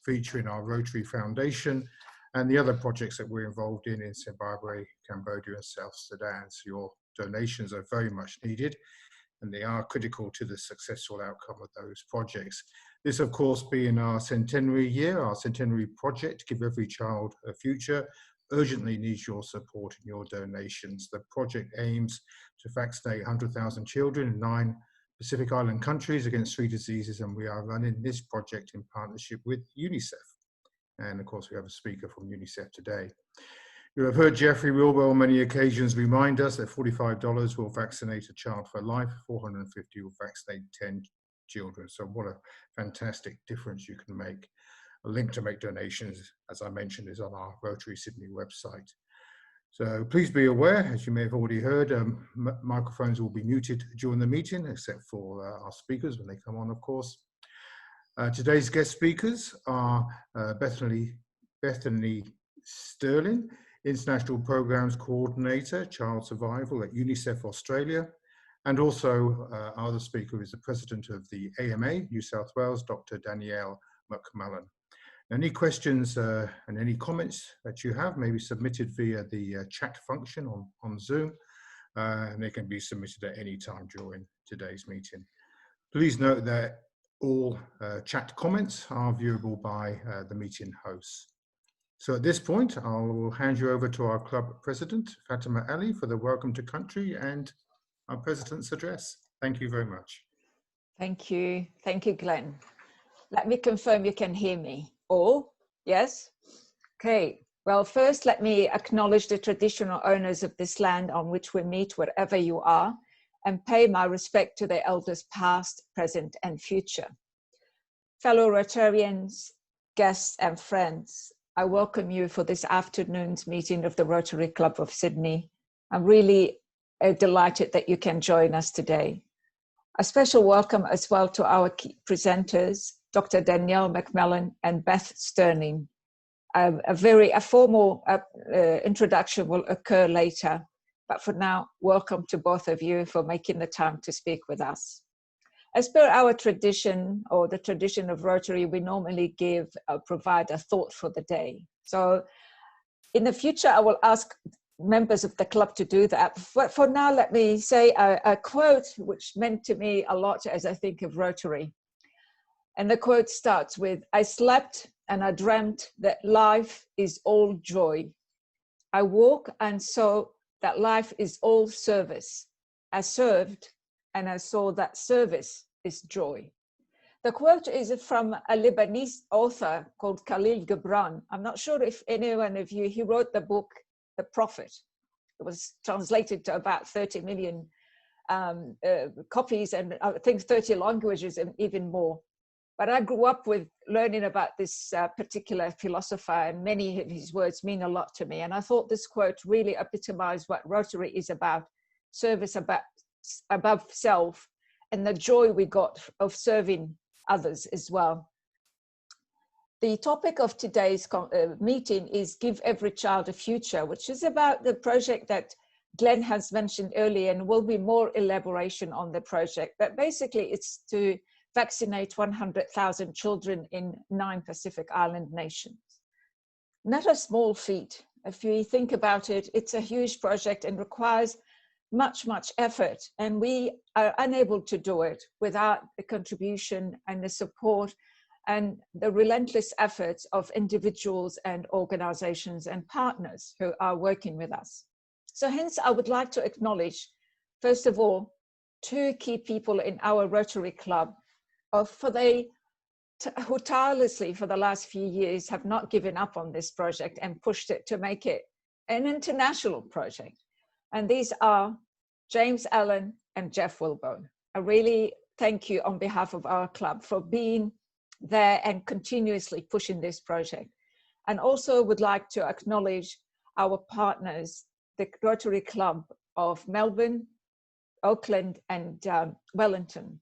featuring our Rotary Foundation and the other projects that we're involved in Zimbabwe, Cambodia and South Sudan. So your donations are very much needed and they are critical to the successful outcome of those projects. This, of course, being our centenary year, our centenary project, Give Every Child a Future, urgently needs your support and your donations. The project aims to vaccinate 100,000 children in 9 Pacific Island countries against 3 diseases, and we are running this project in partnership with UNICEF. And of course, we have a speaker from UNICEF today. You have heard Jeffrey Wilwell on many occasions remind us that $45 will vaccinate a child for life, 450 will vaccinate 10 children. So what a fantastic difference you can make. A link to make donations, as I mentioned, is on our Rotary Sydney website. So please be aware, as you may have already heard, microphones will be muted during the meeting, except for our speakers when they come on, of course. Today's guest speakers are Bethany Sterling, International Programs Coordinator, Child Survival at UNICEF Australia, and also our other speaker is the President of the AMA, New South Wales, Dr. Danielle McMullen. Any questions and any comments that you have may be submitted via the chat function on Zoom, and they can be submitted at any time during today's meeting. Please note that all chat comments are viewable by the meeting hosts. So at this point, I will hand you over to our club president, Fatima Ali, for the welcome to country and our president's address. Thank you very much. Thank you. Thank you, Glenn. Let me confirm you can hear me. All? Yes? Okay. Well, first, let me acknowledge the traditional owners of this land on which we meet wherever you are, and pay my respect to the elders past, present, and future. Fellow Rotarians, guests, and friends, I welcome you for this afternoon's meeting of the Rotary Club of Sydney. I'm really delighted that you can join us today. A special welcome as well to our key presenters, Dr. Danielle McMullen and Beth Sterling. A formal introduction will occur later, but for now, welcome to both of you for making the time to speak with us. As per our tradition, or the tradition of Rotary, we normally provide a thought for the day. So in the future, I will ask members of the club to do that. But for now, let me say a quote which meant to me a lot as I think of Rotary. And the quote starts with, "I slept and I dreamt that life is all joy. I woke and saw that life is all service. I served and I saw that service is joy." The quote is from a Lebanese author called Khalil Gibran. I'm not sure if any one of you, he wrote the book, The Prophet. It was translated to about 30 million copies, and I think 30 languages and even more. But I grew up with learning about this particular philosopher, and many of his words mean a lot to me. And I thought this quote really epitomized what Rotary is about: service above self, and the joy we got of serving others as well. The topic of today's meeting is Give Every Child a Future, which is about the project that Glenn has mentioned earlier, and will be more elaboration on the project. But basically, it's to vaccinate 100,000 children in 9 Pacific Island nations. Not a small feat. If you think about it, it's a huge project and requires much, much effort. And we are unable to do it without the contribution and the support and the relentless efforts of individuals and organizations and partners who are working with us. So hence, I would like to acknowledge, first of all, 2 key people in our Rotary Club who tirelessly for the last few years have not given up on this project and pushed it to make it an international project. And these are James Allen and Jeff Wilbone. I really thank you on behalf of our club for being there and continuously pushing this project. And also would like to acknowledge our partners, the Rotary Club of Melbourne, Auckland, and Wellington.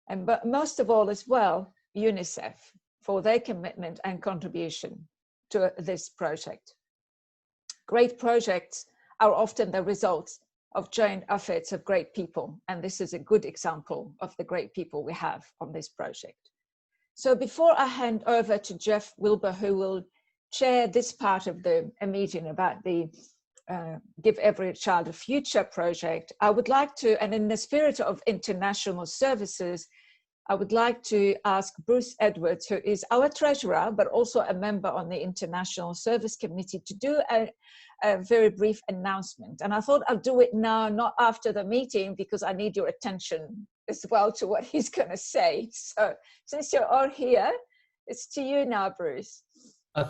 But most of all as well, UNICEF, for their commitment and contribution to this project. Great projects are often the results of joint efforts of great people, and this is a good example of the great people we have on this project. So before I hand over to Jeff Wilbur, who will chair this part of the meeting about the Give Every Child a Future project, I would like to, and in the spirit of international services, I would like to ask Bruce Edwards, who is our treasurer, but also a member on the International Service Committee, to do a very brief announcement. And I thought I'll do it now, not after the meeting, because I need your attention as well to what he's going to say. So since you're all here, it's to you now, Bruce.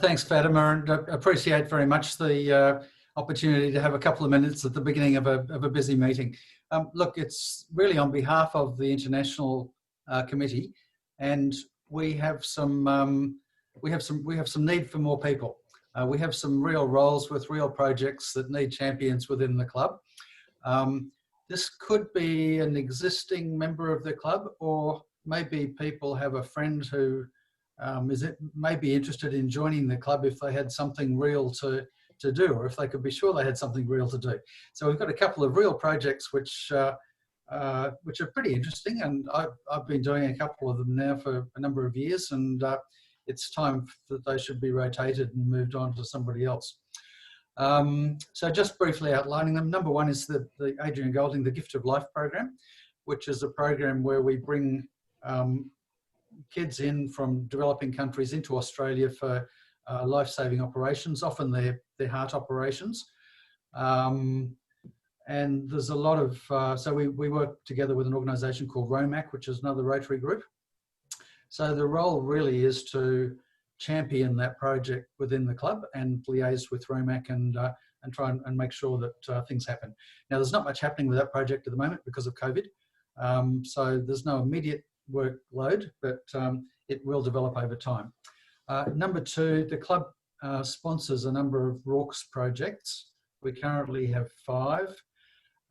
Thanks, Fatima, and appreciate very much the opportunity to have a couple of minutes at the beginning of a busy meeting. Look, it's really on behalf of the International Committee, and we have some need for more people. We have some real roles with real projects that need champions within the club. This could be an existing member of the club, or maybe people have a friend who may be interested in joining the club if they had something real to do, or if they could be sure they had something real to do. So we've got a couple of real projects which are pretty interesting, and I've been doing a couple of them now for a number of years, and it's time that they should be rotated and moved on to somebody else. So just briefly outlining them. Number one is the Adrian Golding, the Gift of Life program, which is a program where we bring kids in from developing countries into Australia for life-saving operations, often they're heart operations. And there's a lot of, so we work together with an organisation called ROMAC, which is another Rotary group. So the role really is to champion that project within the club and liaise with ROMAC and try and make sure that things happen. Now, there's not much happening with that project at the moment because of COVID. So there's no immediate workload, but it will develop over time. Number two, the club sponsors a number of RORCs projects. We currently have 5.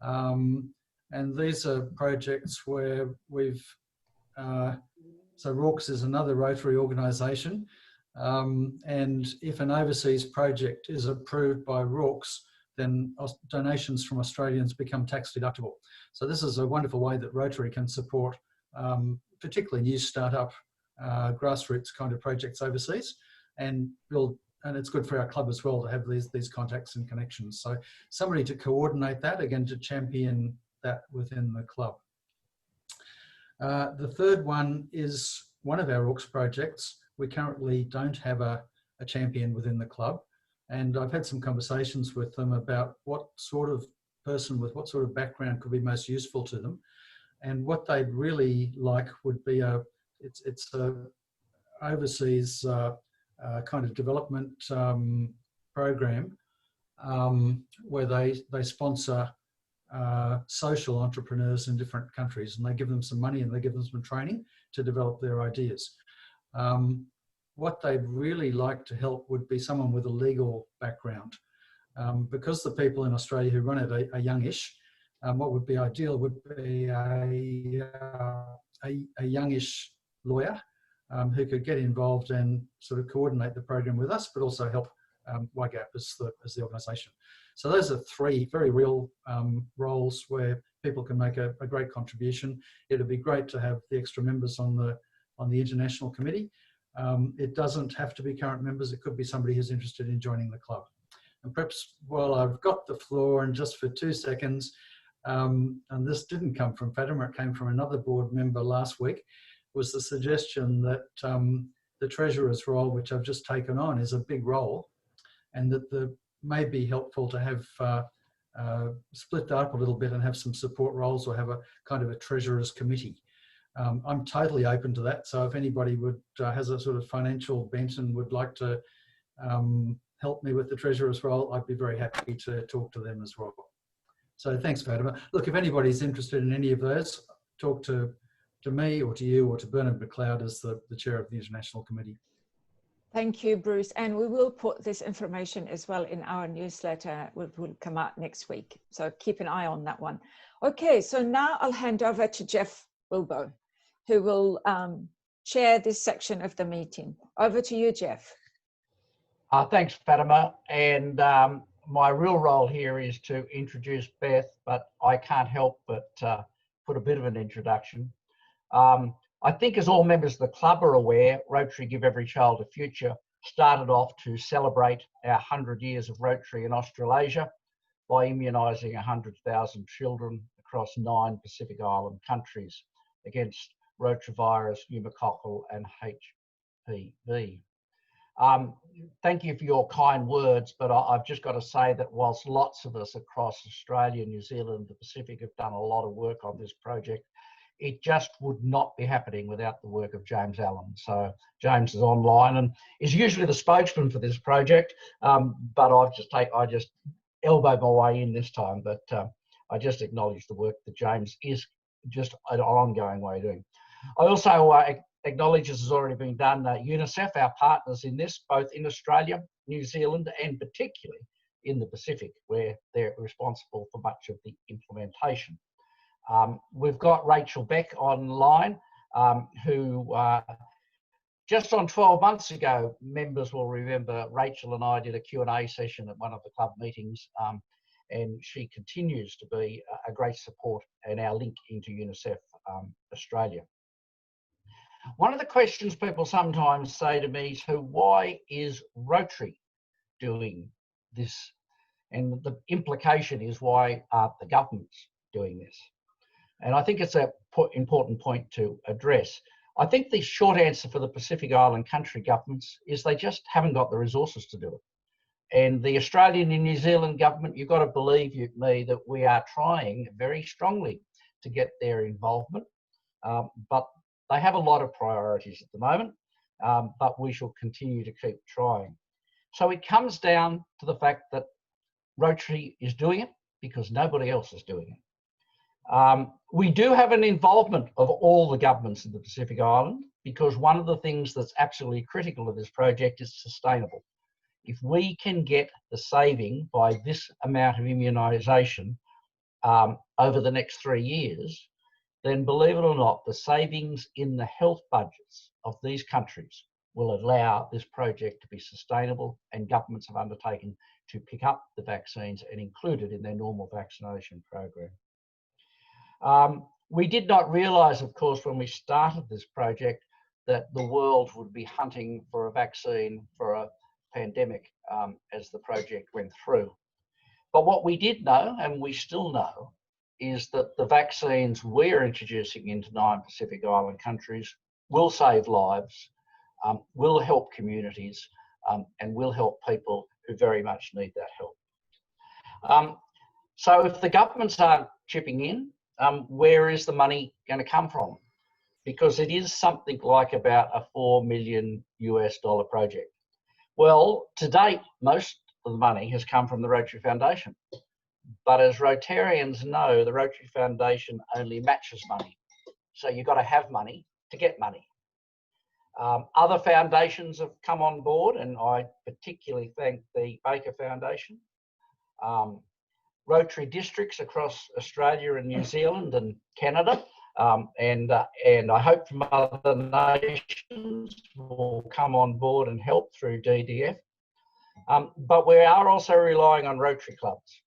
And these are projects where we've, so RORCs is another Rotary organisation. And if an overseas project is approved by RORCs, then donations from Australians become tax deductible. So this is a wonderful way that Rotary can support particularly new startup grassroots kind of projects overseas, and it's good for our club as well to have these contacts and connections. So somebody to coordinate that, again, to champion that within the club. The third one is one of our RORCs projects. We currently don't have a champion within the club, and I've had some conversations with them about what sort of person with what sort of background could be most useful to them, and what they'd really like would be it's a overseas kind of development program where they sponsor social entrepreneurs in different countries, and they give them some money and they give them some training to develop their ideas. What they'd really like to help would be someone with a legal background, because the people in Australia who run it are youngish. What would be ideal would be a youngish lawyer who could get involved and sort of coordinate the program with us, but also help YGAP as the organisation. So those are 3 very real roles where people can make a great contribution. It'd be great to have the extra members on the International Committee. It doesn't have to be current members. It could be somebody who's interested in joining the club. And perhaps while I've got the floor, and just for 2 seconds, and this didn't come from Fatima, it came from another board member last week, was the suggestion that the treasurer's role, which I've just taken on, is a big role, and that may be helpful to have split that up a little bit and have some support roles, or have a kind of a treasurer's committee. I'm totally open to that. So if anybody has a sort of financial bent and would like to help me with the treasurer's role, I'd be very happy to talk to them as well. So thanks, Fatima. Look, if anybody's interested in any of those, talk to me or to you or to Bernard McLeod as the chair of the International Committee. Thank you, Bruce. And we will put this information as well in our newsletter, which will come out next week. So keep an eye on that one. Okay, so now I'll hand over to Jeff Wilbur, who will chair this section of the meeting. Over to you, Jeff. Thanks, Fatima. And my real role here is to introduce Beth, but I can't help but put a bit of an introduction. I I think as all members of the club are aware, Rotary Give Every Child a Future started off to celebrate our 100 years of Rotary in Australasia by immunising 100,000 children across 9 Pacific Island countries against rotavirus, pneumococcal and HPV. Thank you for your kind words, but I've just got to say that whilst lots of us across Australia, New Zealand and the Pacific have done a lot of work on this project, it just would not be happening without the work of James Allen. So James is online and is usually the spokesman for this project, but I just elbowed my way in this time, but I just acknowledge the work that James is just an ongoing way of doing. I also acknowledge, as has already been done, UNICEF, our partners in this, both in Australia, New Zealand, and particularly in the Pacific, where they're responsible for much of the implementation. We've got Rachel Beck online, who just on 12 months ago, members will remember Rachel and I did a Q&A session at one of the club meetings, and she continues to be a great support and our link into UNICEF Australia. One of the questions people sometimes say to me is, why is Rotary doing this? And the implication is, why aren't the governments doing this? And I think it's an important point to address. I think the short answer for the Pacific Island country governments is they just haven't got the resources to do it. And the Australian and New Zealand government, you've got to believe me that we are trying very strongly to get their involvement, but they have a lot of priorities at the moment, but we shall continue to keep trying. So it comes down to the fact that Rotary is doing it because nobody else is doing it. We do have an involvement of all the governments in the Pacific Island, because one of the things that's absolutely critical of this project is sustainable. If we can get the saving by this amount of immunisation over the next 3 years, then believe it or not, the savings in the health budgets of these countries will allow this project to be sustainable, and governments have undertaken to pick up the vaccines and include it in their normal vaccination program. We did not realise, of course, when we started this project, that the world would be hunting for a vaccine for a pandemic as the project went through. But what we did know, and we still know, is that the vaccines we're introducing into 9 Pacific Island countries will save lives, will help communities, and will help people who very much need that help. So if the governments aren't chipping in, where is the money going to come from? Because it is something like about a $4 million US project. Well, to date, most of the money has come from the Rotary Foundation. But as Rotarians know, the Rotary Foundation only matches money. So you've got to have money to get money. Other foundations have come on board, and I particularly thank the Baker Foundation. Rotary districts across Australia and New Zealand and Canada, and I hope from other nations will come on board and help through DDF. But we are also relying on Rotary clubs,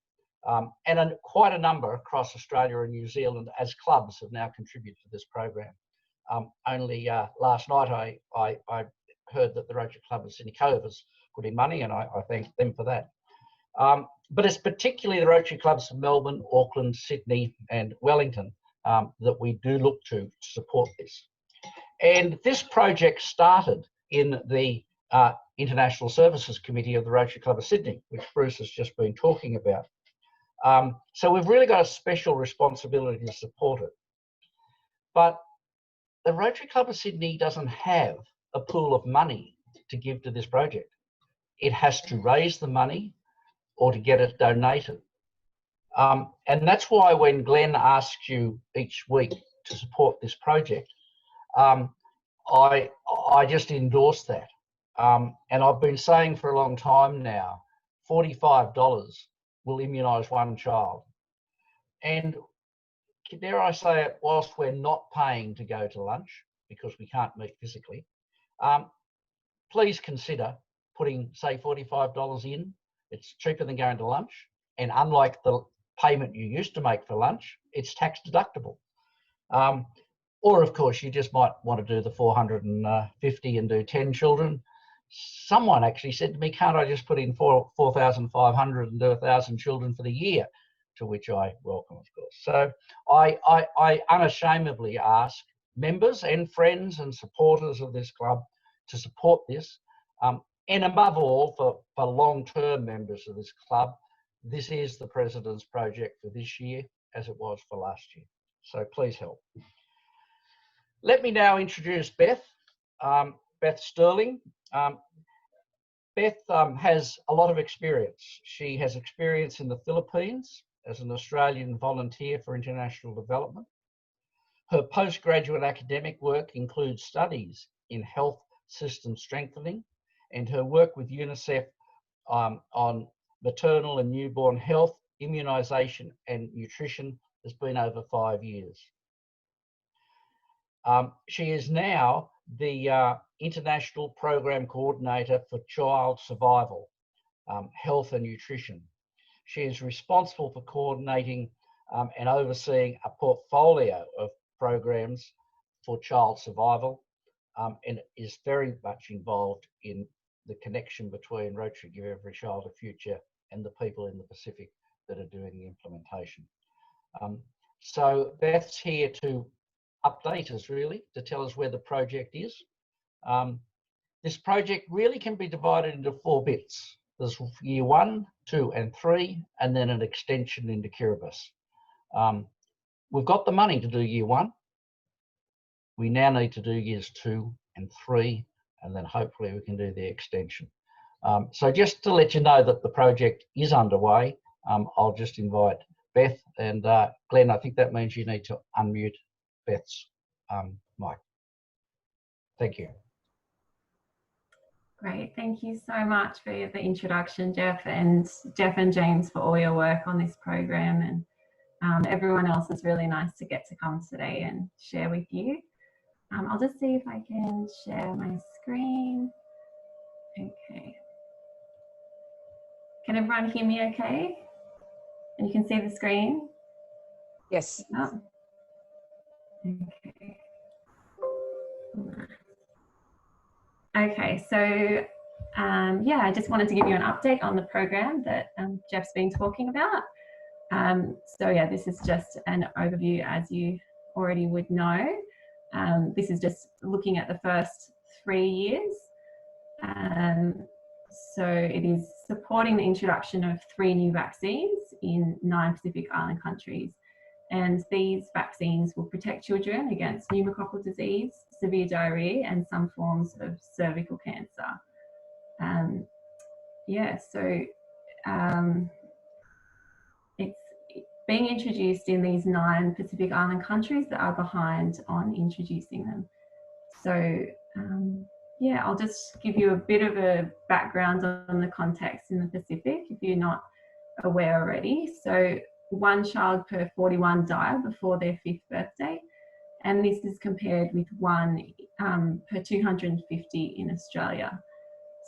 and quite a number across Australia and New Zealand as clubs have now contributed to this program. Only last night I heard that the Rotary Club of Sydney Cove has put in money, and I thank them for that. But it's particularly the Rotary Clubs of Melbourne, Auckland, Sydney and Wellington that we do look to support this. And this project started in the International Services Committee of the Rotary Club of Sydney, which Bruce has just been talking about. So we've really got a special responsibility to support it. But the Rotary Club of Sydney doesn't have a pool of money to give to this project. It has to raise the money or to get it donated. And that's why when Glenn asks you each week to support this project, I just endorse that. And I've been saying for a long time now, $45 will immunise one child. And dare I say it, whilst we're not paying to go to lunch because we can't meet physically, please consider putting, say, $45 in. It's cheaper than going to lunch. And unlike the payment you used to make for lunch, it's tax deductible. Or of course, you just might want to do the 450 and do 10 children. Someone actually said to me, can't I just put in 4,500 and do 1,000 children for the year? To which I welcome, of course. So I unashamedly ask members and friends and supporters of this club to support this. And above all, for long-term members of this club, this is the President's project for this year, as it was for last year. So please help. Let me now introduce Beth, Beth Sterling. Beth has a lot of experience. She has experience in the Philippines as an Australian volunteer for international development. Her postgraduate academic work includes studies in health system strengthening, and her work with UNICEF on maternal and newborn health, immunisation and nutrition has been over 5 years. She is now the International Program Coordinator for Child Survival, Health and Nutrition. She is responsible for coordinating and overseeing a portfolio of programs for child survival, and is very much involved in the connection between Rotary Give Every Child a Future and the people in the Pacific that are doing the implementation. So Beth's here to update us, really, to tell us where the project is. This project really can be divided into 4 bits. There's year 1, 2 and 3, and then an extension into Kiribati. We've got the money to do year 1. We now need to do years 2 and 3, and then hopefully we can do the extension. So just to let you know that the project is underway, I'll just invite Beth and Glenn. I think that means you need to unmute Beth's mic. Thank you. Great, thank you so much for the introduction, Jeff and James, for all your work on this program, and everyone else. It's really nice to get to come today and share with you. I'll just see if I can share my screen. Okay. Can everyone hear me okay? And you can see the screen? Yes. Oh. Okay. Okay, so yeah, I just wanted to give you an update on the program that Jeff's been talking about. So yeah, this is just an overview, as you already would know. This is just looking at the first 3 years. So it is supporting the introduction of 3 new vaccines in 9 Pacific Island countries. And these vaccines will protect children against pneumococcal disease, severe diarrhea, and some forms of cervical cancer. Yeah, so it's being introduced in these 9 Pacific Island countries that are behind on introducing them. So yeah, I'll just give you a bit of a background on the context in the Pacific if you're not aware already. So 1 child per 41 die before their 5th birthday, and this is compared with 1 per 250 in Australia.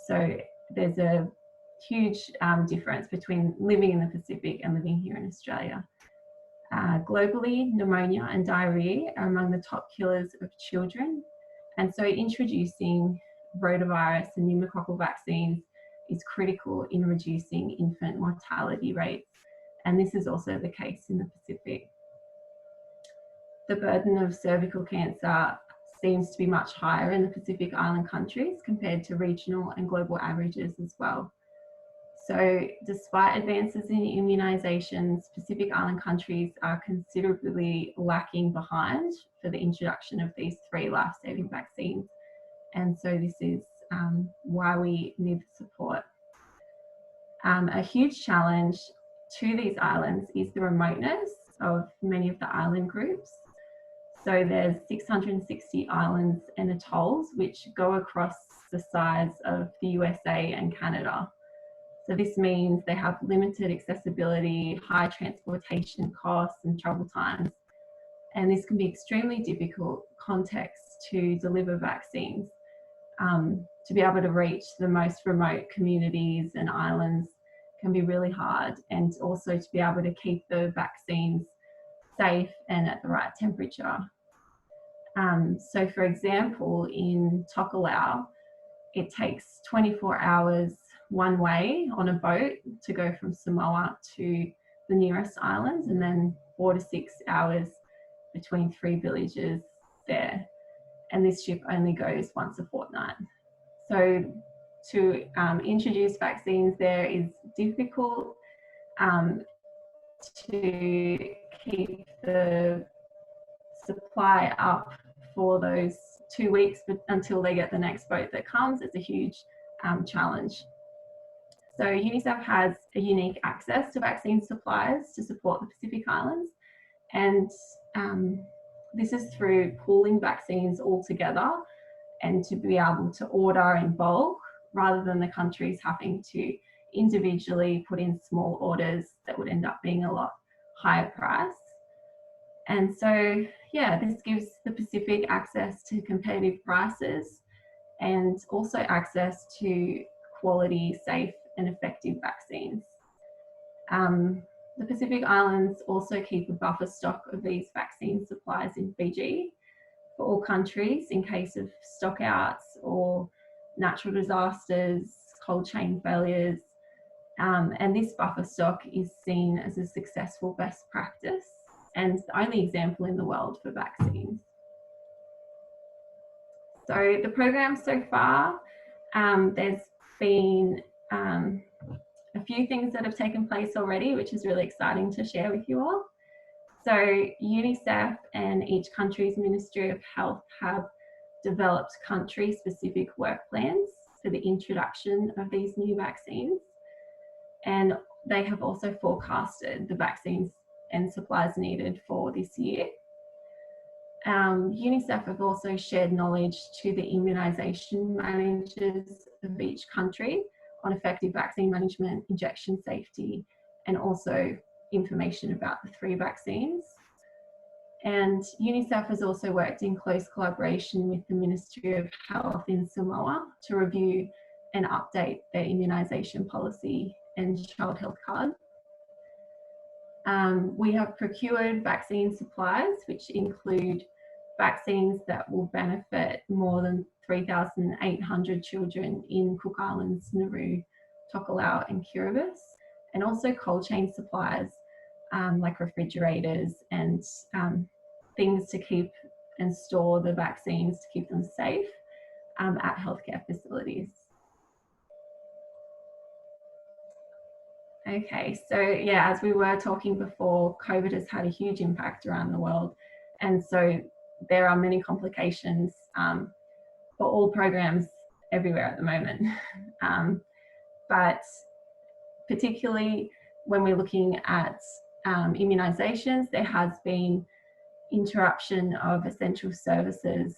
So there's a huge difference between living in the Pacific and living here in Australia. Globally, pneumonia and diarrhea are among the top killers of children, and so introducing rotavirus and pneumococcal vaccines is critical in reducing infant mortality rates. And this is also the case in the Pacific. The burden of cervical cancer seems to be much higher in the Pacific Island countries compared to regional and global averages as well. So despite advances in immunisations, Pacific Island countries are considerably lacking behind for the introduction of these 3 life-saving vaccines. And so this is why we need support. A huge challenge to these islands is the remoteness of many of the island groups. So there's 660 islands and atolls which go across the size of the USA and Canada. So this means they have limited accessibility, high transportation costs and travel times. And this can be extremely difficult context to deliver vaccines. To be able to reach the most remote communities and islands can be really hard, and also to be able to keep the vaccines safe and at the right temperature. So for example, in Tokelau, it takes 24 hours one way on a boat to go from Samoa to the nearest islands, and then 4 to 6 hours between 3 villages there. And this ship only goes once a fortnight. So to introduce vaccines there is difficult. To keep the supply up for those 2 weeks until they get the next boat that comes, it's a huge challenge. So UNICEF has a unique access to vaccine supplies to support the Pacific Islands, and this is through pooling vaccines all together and to be able to order in bulk rather than the countries having to individually put in small orders that would end up being a lot higher price. And so, yeah, this gives the Pacific access to competitive prices and also access to quality, safe and effective vaccines. The Pacific Islands also keep a buffer stock of these vaccine supplies in Fiji for all countries in case of stockouts or natural disasters, cold chain failures. And this buffer stock is seen as a successful best practice and the only example in the world for vaccines. So the program so far, there's been a few things that have taken place already, which is really exciting to share with you all. So UNICEF and each country's Ministry of Health have developed country-specific work plans for the introduction of these new vaccines. And they have also forecasted the vaccines and supplies needed for this year. UNICEF have also shared knowledge to the immunisation managers of each country on effective vaccine management, injection safety, and also information about the 3 vaccines. And UNICEF has also worked in close collaboration with the Ministry of Health in Samoa to review and update their immunisation policy and child health card. We have procured vaccine supplies, which include vaccines that will benefit more than 3,800 children in Cook Islands, Nauru, Tokelau and Kiribati, and also cold chain supplies like refrigerators and things to keep and store the vaccines to keep them safe at healthcare facilities. Okay, so yeah, as we were talking before, COVID has had a huge impact around the world. And so there are many complications for all programs everywhere at the moment. But particularly when we're looking at immunisations, there has been interruption of essential services,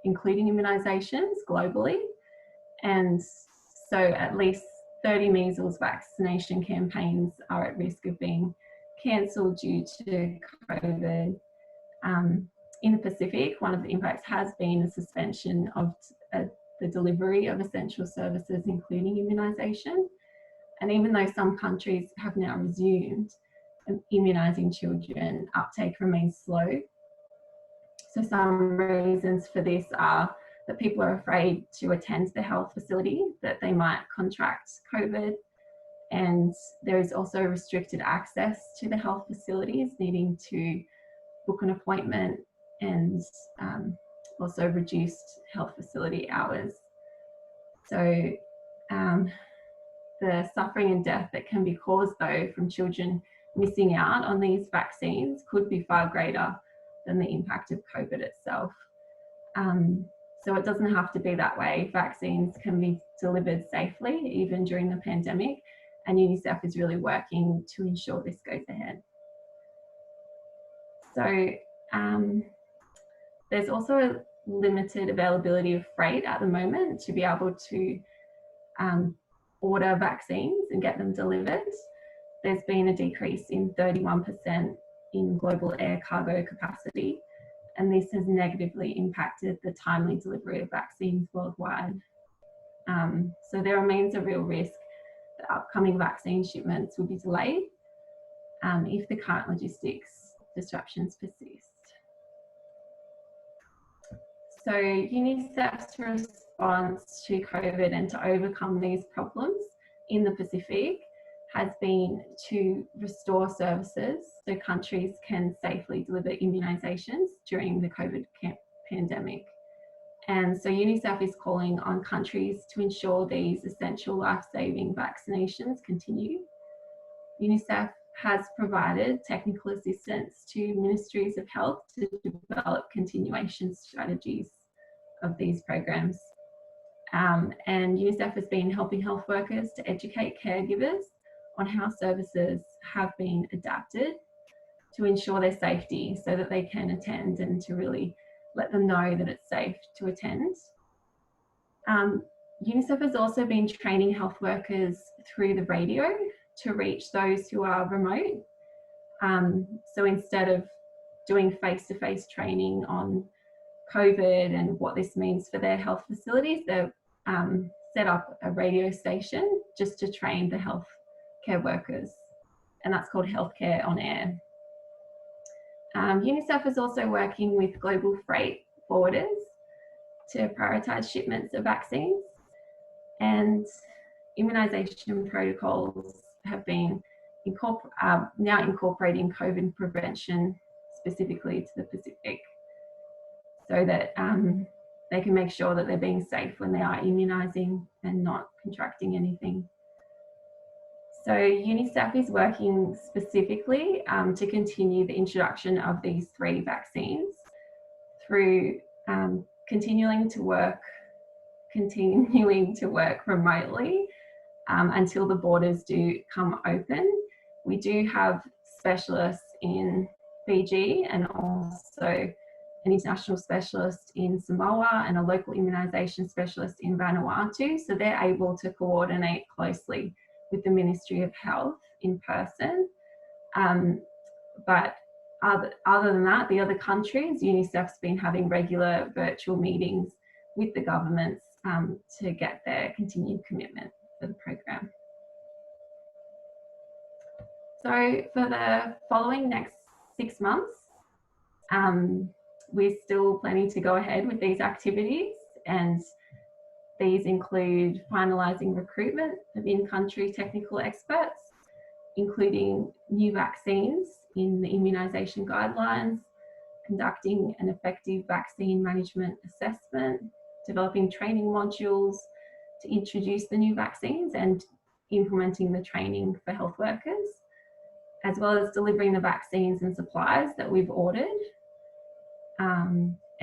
including immunisations globally. And so at least 30 measles vaccination campaigns are at risk of being cancelled due to COVID. In the Pacific, one of the impacts has been the suspension of the delivery of essential services, including immunisation. And even though some countries have now resumed immunising children, uptake remains slow. So some reasons for this are that people are afraid to attend the health facility, that they might contract COVID. And there is also restricted access to the health facilities, needing to book an appointment, and also reduced health facility hours. So the suffering and death that can be caused though from children missing out on these vaccines could be far greater than the impact of COVID itself. So it doesn't have to be that way. Vaccines can be delivered safely even during the pandemic, and UNICEF is really working to ensure this goes ahead. So there's also a limited availability of freight at the moment to be able to order vaccines and get them delivered. There's been a decrease in 31% in global air cargo capacity, and this has negatively impacted the timely delivery of vaccines worldwide. So there remains a real risk that upcoming vaccine shipments will be delayed if the current logistics disruptions persist. So UNICEF's response to COVID and to overcome these problems in the Pacific has been to restore services so countries can safely deliver immunisations during the COVID pandemic. And so UNICEF is calling on countries to ensure these essential life-saving vaccinations continue. UNICEF has provided technical assistance to ministries of health to develop continuation strategies of these programs. And UNICEF has been helping health workers to educate caregivers on how services have been adapted to ensure their safety so that they can attend, and to really let them know that it's safe to attend. UNICEF has also been training health workers through the radio to reach those who are remote. So instead of doing face-to-face training on COVID and what this means for their health facilities, they've set up a radio station just to train the healthcare workers, and that's called Healthcare on Air. UNICEF is also working with global freight forwarders to prioritise shipments of vaccines, and immunisation protocols have been now incorporating COVID prevention specifically to the Pacific, so that they can make sure that they're being safe when they are immunising and not contracting anything. So UNICEF is working specifically to continue the introduction of these 3 vaccines through continuing to work remotely until the borders do come open. We do have specialists in Fiji and also an international specialist in Samoa and a local immunisation specialist in Vanuatu. So they're able to coordinate closely with the Ministry of Health in person. But other than that, the other countries, UNICEF's been having regular virtual meetings with the governments to get their continued commitment for the program. So for the following next 6 months, we're still planning to go ahead with these activities, and these include finalising recruitment of in-country technical experts, including new vaccines in the immunisation guidelines, conducting an effective vaccine management assessment, developing training modules to introduce the new vaccines and implementing the training for health workers, as well as delivering the vaccines and supplies that we've ordered,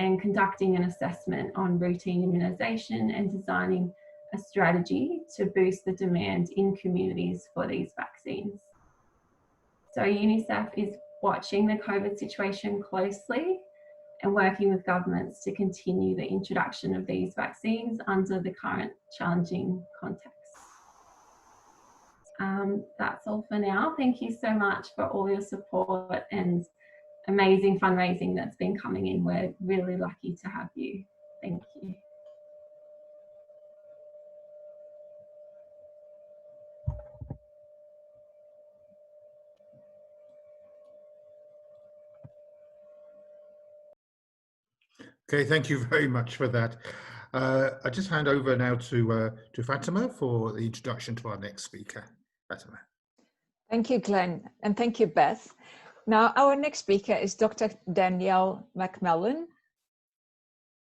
and conducting an assessment on routine immunisation and designing a strategy to boost the demand in communities for these vaccines. So UNICEF is watching the COVID situation closely and working with governments to continue the introduction of these vaccines under the current challenging context. That's all for now. Thank you so much for all your support and amazing fundraising that's been coming in. We're really lucky to have you. Thank you. Okay, thank you very much for that. I just hand over now to Fatima for the introduction to our next speaker. Fatima. Thank you, Glenn, and thank you, Beth. Now, our next speaker is Dr. Danielle McMullen,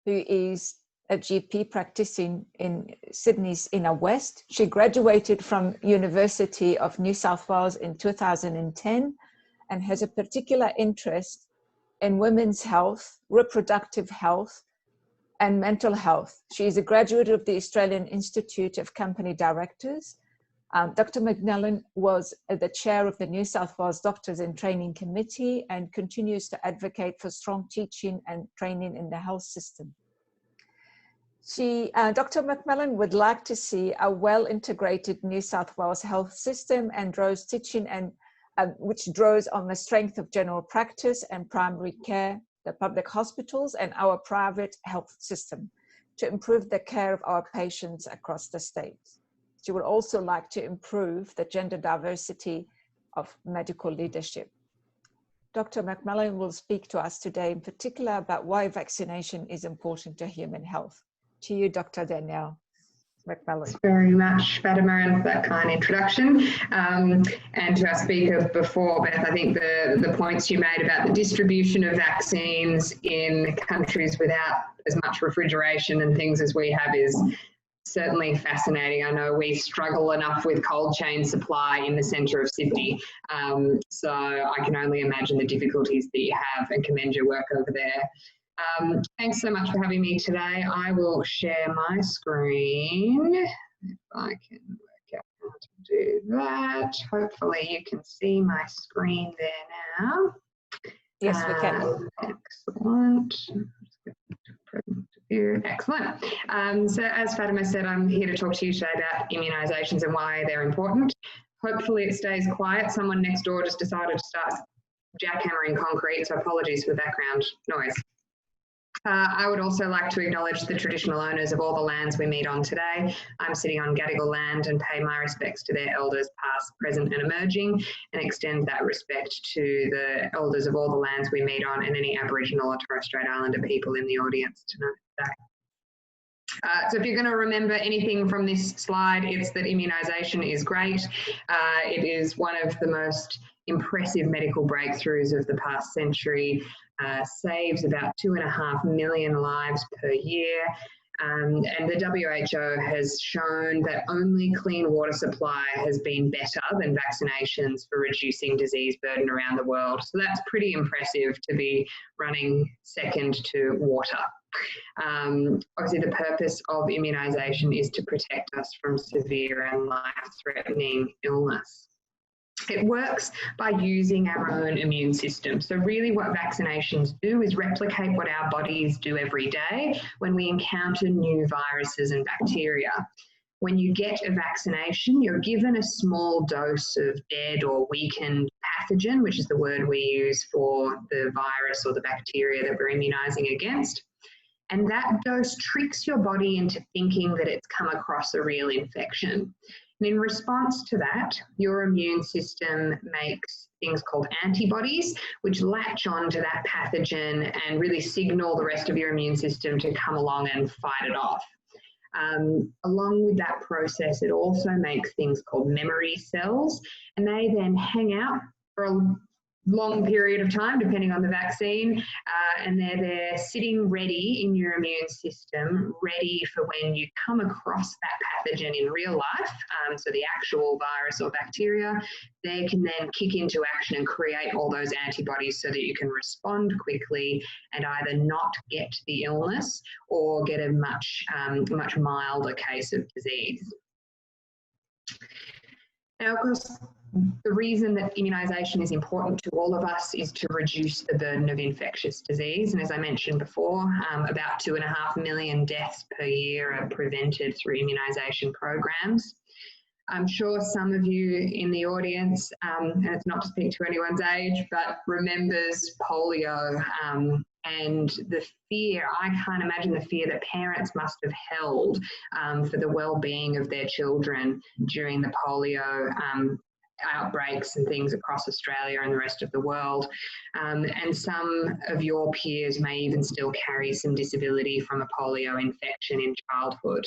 who is a GP practicing in Sydney's Inner West. She graduated from University of New South Wales in 2010 and has a particular interest in women's health, reproductive health, and mental health. She is a graduate of the Australian Institute of Company Directors. Dr. McMullen was the chair of the New South Wales Doctors in Training Committee and continues to advocate for strong teaching and training in the health system. Dr. McMullen would like to see a well-integrated New South Wales health system and draws teaching which draws on the strength of general practice and primary care, the public hospitals, and our private health system to improve the care of our patients across the state. She would also like to improve the gender diversity of medical leadership. Dr. McMullen will speak to us today in particular about why vaccination is important to human health. To you, Dr. Danielle McMullen. Thanks very much, Fatima, and for that kind introduction. And to our speaker before, Beth, I think the points you made about the distribution of vaccines in countries without as much refrigeration and things as we have is certainly fascinating. I know we struggle enough with cold chain supply in the centre of Sydney, so I can only imagine the difficulties that you have, and commend your work over there. Thanks so much for having me today. I will share my screen if I can work out how to do that. Hopefully you can see my screen there now. Yes, we can. Excellent. Excellent. So as Fatima said, I'm here to talk to you today about immunisations and why they're important. Hopefully it stays quiet. Someone next door just decided to start jackhammering concrete, so apologies for background noise. I would also like to acknowledge the traditional owners of all the lands we meet on today. I'm sitting on Gadigal land and pay my respects to their elders past, present and emerging, and extend that respect to the elders of all the lands we meet on and any Aboriginal or Torres Strait Islander people in the audience today. So if you're going to remember anything from this slide, it's that immunisation is great. It is one of the most impressive medical breakthroughs of the past century, saves about 2.5 million lives per year. And the WHO has shown that only clean water supply has been better than vaccinations for reducing disease burden around the world. So that's pretty impressive to be running second to water. Obviously, the purpose of immunisation is to protect us from severe and life-threatening illness. It works by using our own immune system. So really what vaccinations do is replicate what our bodies do every day when we encounter new viruses and bacteria. When you get a vaccination, you're given a small dose of dead or weakened pathogen, which is the word we use for the virus or the bacteria that we're immunising against. And that dose tricks your body into thinking that it's come across a real infection. And in response to that, your immune system makes things called antibodies, which latch onto that pathogen and really signal the rest of your immune system to come along and fight it off. Along with that process, it also makes things called memory cells, and they then hang out for a long period of time, depending on the vaccine, and they're there sitting ready in your immune system, ready for when you come across that pathogen in real life, so the actual virus or bacteria, they can then kick into action and create all those antibodies so that you can respond quickly and either not get the illness or get a much milder case of disease. Now, of course, the reason that immunisation is important to all of us is to reduce the burden of infectious disease. And as I mentioned before, about 2.5 million deaths per year are prevented through immunisation programs. I'm sure some of you in the audience, and it's not to speak to anyone's age, but remembers polio and the fear. I can't imagine the fear that parents must have held for the well-being of their children during the polio outbreaks and things across Australia and the rest of the world. And some of your peers may even still carry some disability from a polio infection in childhood.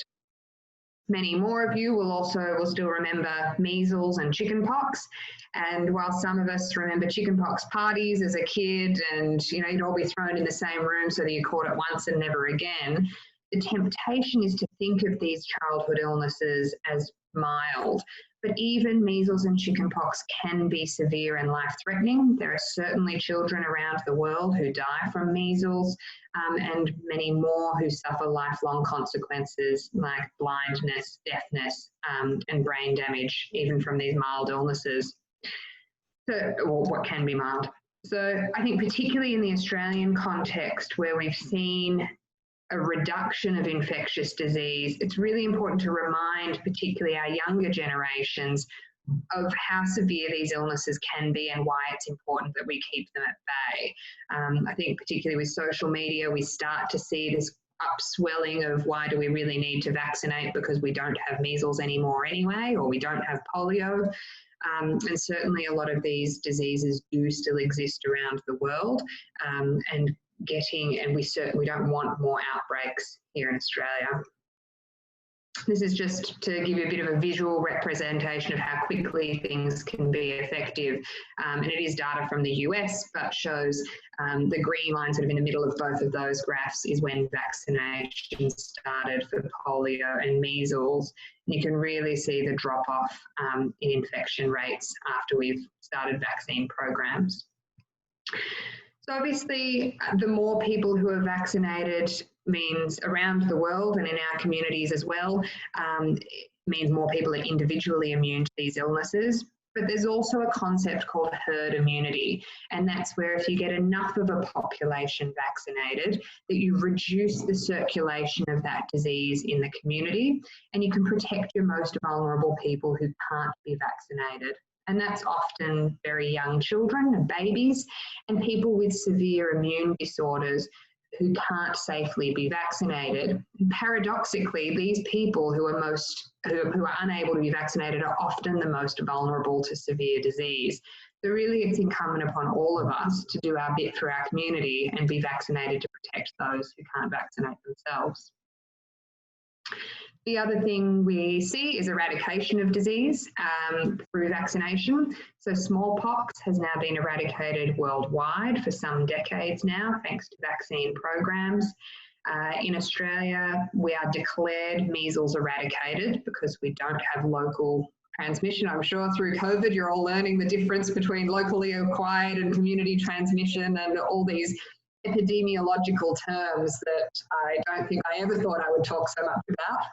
Many more of you will still remember measles and chickenpox. And while some of us remember chickenpox parties as a kid and, you know, you'd all be thrown in the same room so that you caught it once and never again, the temptation is to think of these childhood illnesses as mild. But even measles and chickenpox can be severe and life-threatening. There are certainly children around the world who die from measles, and many more who suffer lifelong consequences like blindness, deafness, and brain damage, even from these mild illnesses, or what can be mild. So I think particularly in the Australian context where we've seen a reduction of infectious disease, it's really important to remind particularly our younger generations of how severe these illnesses can be and why it's important that we keep them at bay. I think particularly with social media, we start to see this upswelling of why do we really need to vaccinate because we don't have measles anymore anyway, or we don't have polio. And certainly a lot of these diseases do still exist around the world, and we don't want more outbreaks here in Australia. This is just to give you a bit of a visual representation of how quickly things can be effective. And it is data from the US, but shows the green line sort of in the middle of both of those graphs is when vaccination started for polio and measles. And you can really see the drop off in infection rates after we've started vaccine programs. So obviously, the more people who are vaccinated means around the world and in our communities as well, means more people are individually immune to these illnesses. But there's also a concept called herd immunity, and that's where if you get enough of a population vaccinated, that you reduce the circulation of that disease in the community, and you can protect your most vulnerable people who can't be vaccinated. And that's often very young children and babies and people with severe immune disorders who can't safely be vaccinated. And paradoxically, these people who are unable to be vaccinated are often the most vulnerable to severe disease. So really it's incumbent upon all of us to do our bit for our community and be vaccinated to protect those who can't vaccinate themselves. The other thing we see is eradication of disease through vaccination. So smallpox has now been eradicated worldwide for some decades now, thanks to vaccine programs. In Australia, we are declared measles eradicated because we don't have local transmission. I'm sure through COVID, you're all learning the difference between locally acquired and community transmission and all these epidemiological terms that I don't think I ever thought I would talk so much about.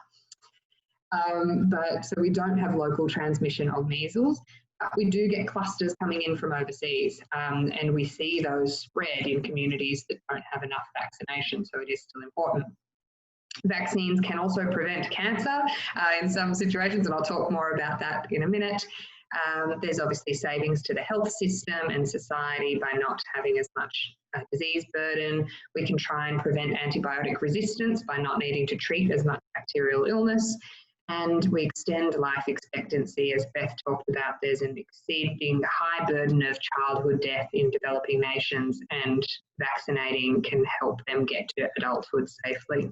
But so we don't have local transmission of measles. We do get clusters coming in from overseas, and we see those spread in communities that don't have enough vaccination, so it is still important. Vaccines can also prevent cancer in some situations, and I'll talk more about that in a minute. There's obviously savings to the health system and society by not having as much disease burden. We can try and prevent antibiotic resistance by not needing to treat as much bacterial illness. And we extend life expectancy, as Beth talked about. There's an exceeding high burden of childhood death in developing nations, and vaccinating can help them get to adulthood safely.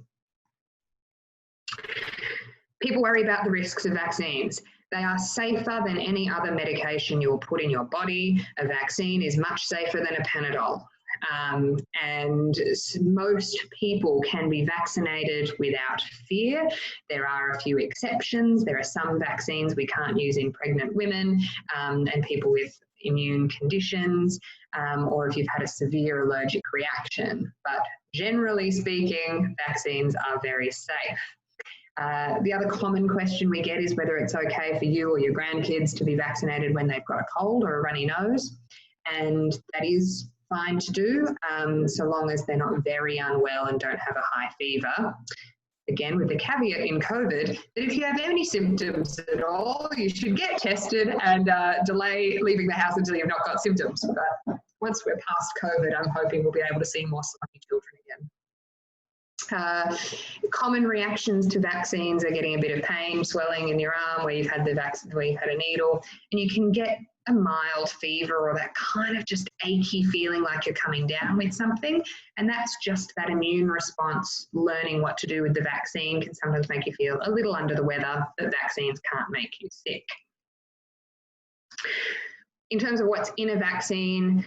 People worry about the risks of vaccines. They are safer than any other medication you will put in your body. A vaccine is much safer than a Panadol. And most people can be vaccinated without fear. There are a few exceptions. There are some vaccines we can't use in pregnant women and people with immune conditions, or if you've had a severe allergic reaction. But generally speaking, vaccines are very safe. The other common question we get is whether it's okay for you or your grandkids to be vaccinated when they've got a cold or a runny nose. And that is fine to do, so long as they're not very unwell and don't have a high fever. Again, with the caveat in COVID that if you have any symptoms at all, you should get tested and delay leaving the house until you've not got symptoms. But once we're past COVID, I'm hoping we'll be able to see more sluggy children again. Common reactions to vaccines are getting a bit of pain, swelling in your arm where you've had a needle, and you can get a mild fever or that kind of just achy feeling like you're coming down with something, and that's just that immune response. Learning what to do with the vaccine can sometimes make you feel a little under the weather, but vaccines can't make you sick. In terms of what's in a vaccine,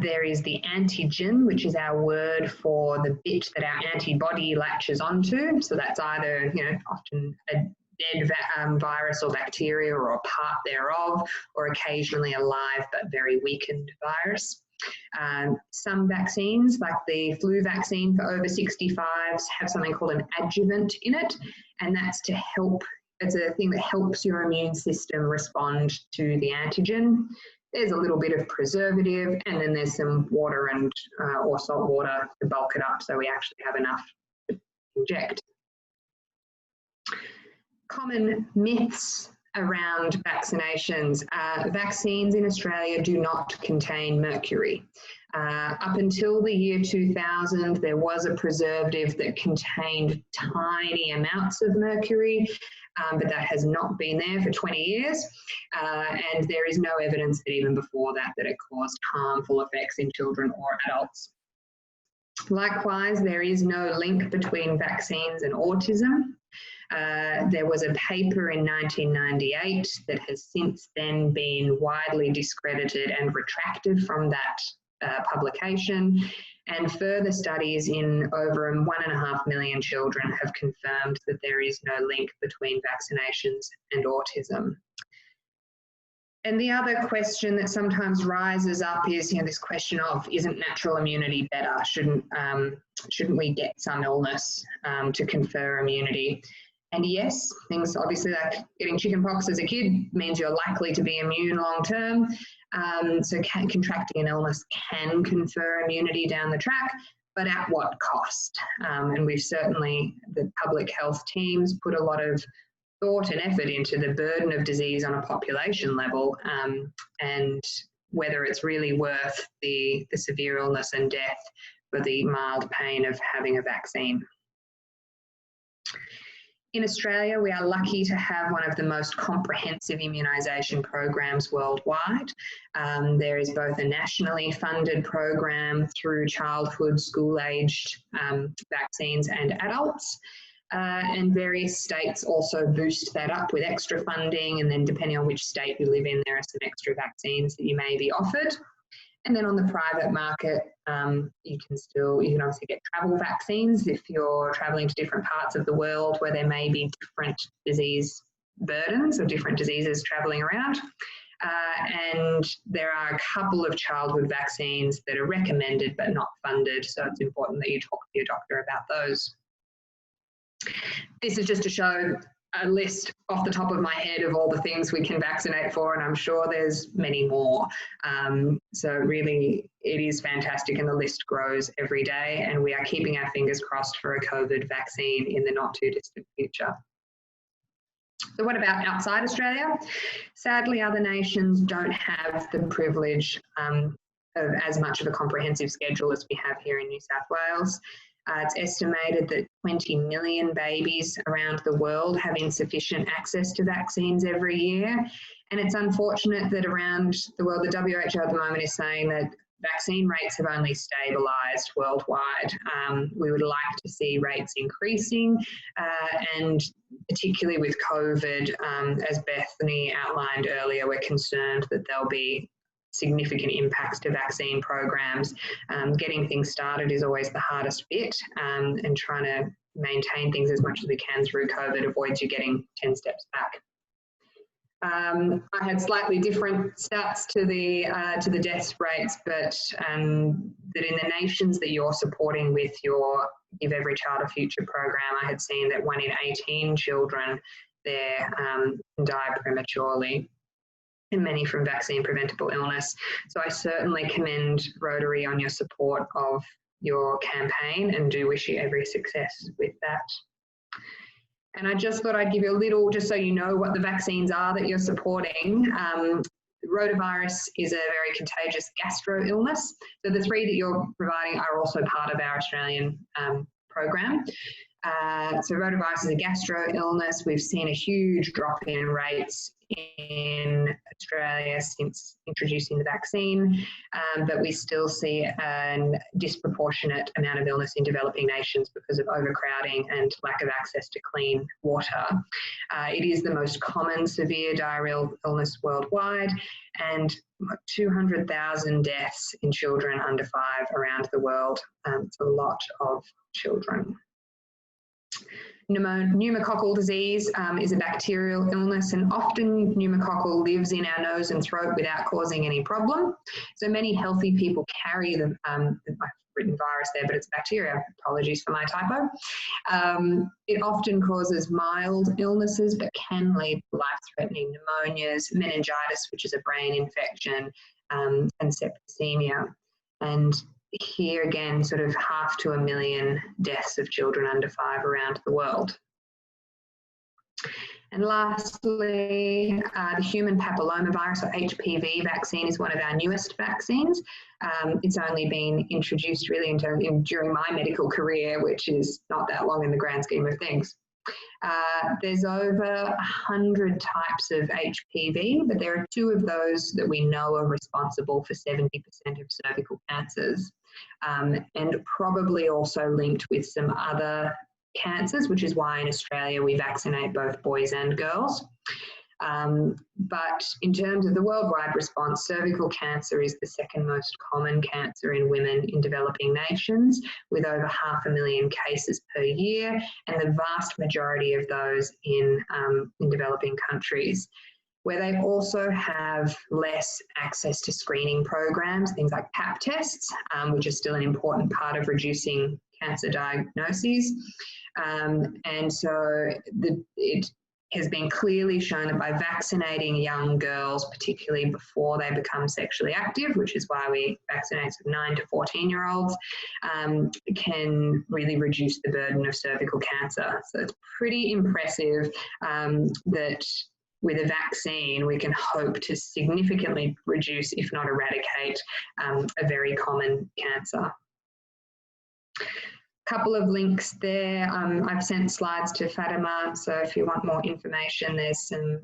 there is the antigen, which is our word for the bit that our antibody latches onto. So that's either, often a dead virus or bacteria or a part thereof, or occasionally a live but very weakened virus. Some vaccines, like the flu vaccine for over 65s, have something called an adjuvant in it, and that's to help. It's a thing that helps your immune system respond to the antigen. There's a little bit of preservative, and then there's some water and or salt water to bulk it up so we actually have enough to inject. Common myths around vaccinations. Vaccines in Australia do not contain mercury. Up until the year 2000, there was a preservative that contained tiny amounts of mercury, but that has not been there for 20 years. And there is no evidence that even before that, that it caused harmful effects in children or adults. Likewise, there is no link between vaccines and autism. There was a paper in 1998 that has since then been widely discredited and retracted from that publication, and further studies in over 1.5 million children have confirmed that there is no link between vaccinations and autism. And the other question that sometimes rises up is, this question of, isn't natural immunity better? Shouldn't we get some illness to confer immunity? And yes, things obviously like getting chickenpox as a kid means you're likely to be immune long term. So contracting an illness can confer immunity down the track, but at what cost? And we've certainly, the public health teams, put a lot of thought and effort into the burden of disease on a population level, and whether it's really worth the severe illness and death for the mild pain of having a vaccine. In Australia, we are lucky to have one of the most comprehensive immunisation programs worldwide. There is both a nationally funded program through childhood, school-aged vaccines and adults, and various states also boost that up with extra funding, and then depending on which state you live in, there are some extra vaccines that you may be offered. And then on the private market, you can obviously get travel vaccines if you're travelling to different parts of the world where there may be different disease burdens or different diseases travelling around. And there are a couple of childhood vaccines that are recommended but not funded, so it's important that you talk to your doctor about those. This is just to show a list off the top of my head of all the things we can vaccinate for, and I'm sure there's many more. So really, it is fantastic, and the list grows every day, and we are keeping our fingers crossed for a COVID vaccine in the not too distant future. So what about outside Australia? Sadly, other nations don't have the privilege of as much of a comprehensive schedule as we have here in New South Wales. It's estimated that 20 million babies around the world have insufficient access to vaccines every year. And it's unfortunate that around the world, the WHO at the moment is saying that vaccine rates have only stabilised worldwide. We would like to see rates increasing, and particularly with COVID, as Bethany outlined earlier, we're concerned that there'll be significant impacts to vaccine programs. Getting things started is always the hardest bit, and trying to maintain things as much as we can through COVID avoids you getting 10 steps back. I had slightly different stats to the death rates, but that in the nations that you're supporting with your Give Every Child a Future program, I had seen that 1 in 18 children there die prematurely, and many from vaccine preventable illness. So I certainly commend Rotary on your support of your campaign and do wish you every success with that. And I just thought I'd give you a little, just so you know what the vaccines are that you're supporting. Rotavirus is a very contagious gastro illness. So the 3 that you're providing are also part of our Australian program. So rotavirus is a gastro illness. We've seen a huge drop in rates in Australia since introducing the vaccine, but we still see a disproportionate amount of illness in developing nations because of overcrowding and lack of access to clean water. It is the most common severe diarrheal illness worldwide, and 200,000 deaths in children under 5 around the world. It's a lot of children. Pneumococcal disease is a bacterial illness, and often pneumococcal lives in our nose and throat without causing any problem. So many healthy people carry the, I've written virus there, but it's bacteria. Apologies for my typo. It often causes mild illnesses, but can lead to life-threatening pneumonias, meningitis, which is a brain infection, and septicemia. And here again, sort of 0.5 to 1 million deaths of children under 5 around the world. And lastly, the human papillomavirus, or HPV vaccine, is one of our newest vaccines. It's only been introduced really during my medical career, which is not that long in the grand scheme of things. There's over 100 types of HPV, but there are 2 of those that we know are responsible for 70% of cervical cancers, and probably also linked with some other cancers, which is why in Australia we vaccinate both boys and girls. But in terms of the worldwide response, cervical cancer is the 2nd most common cancer in women in developing nations, with over 500,000 cases per year, and the vast majority of those in developing countries, where they also have less access to screening programs, things like Pap tests, which are still an important part of reducing cancer diagnoses. And so it has been clearly shown that by vaccinating young girls, particularly before they become sexually active, which is why we vaccinate 9 to 14-year-olds, can really reduce the burden of cervical cancer. So it's pretty impressive that with a vaccine, we can hope to significantly reduce, if not eradicate, a very common cancer. Couple of links there. I've sent slides to Fatima, so if you want more information, there's some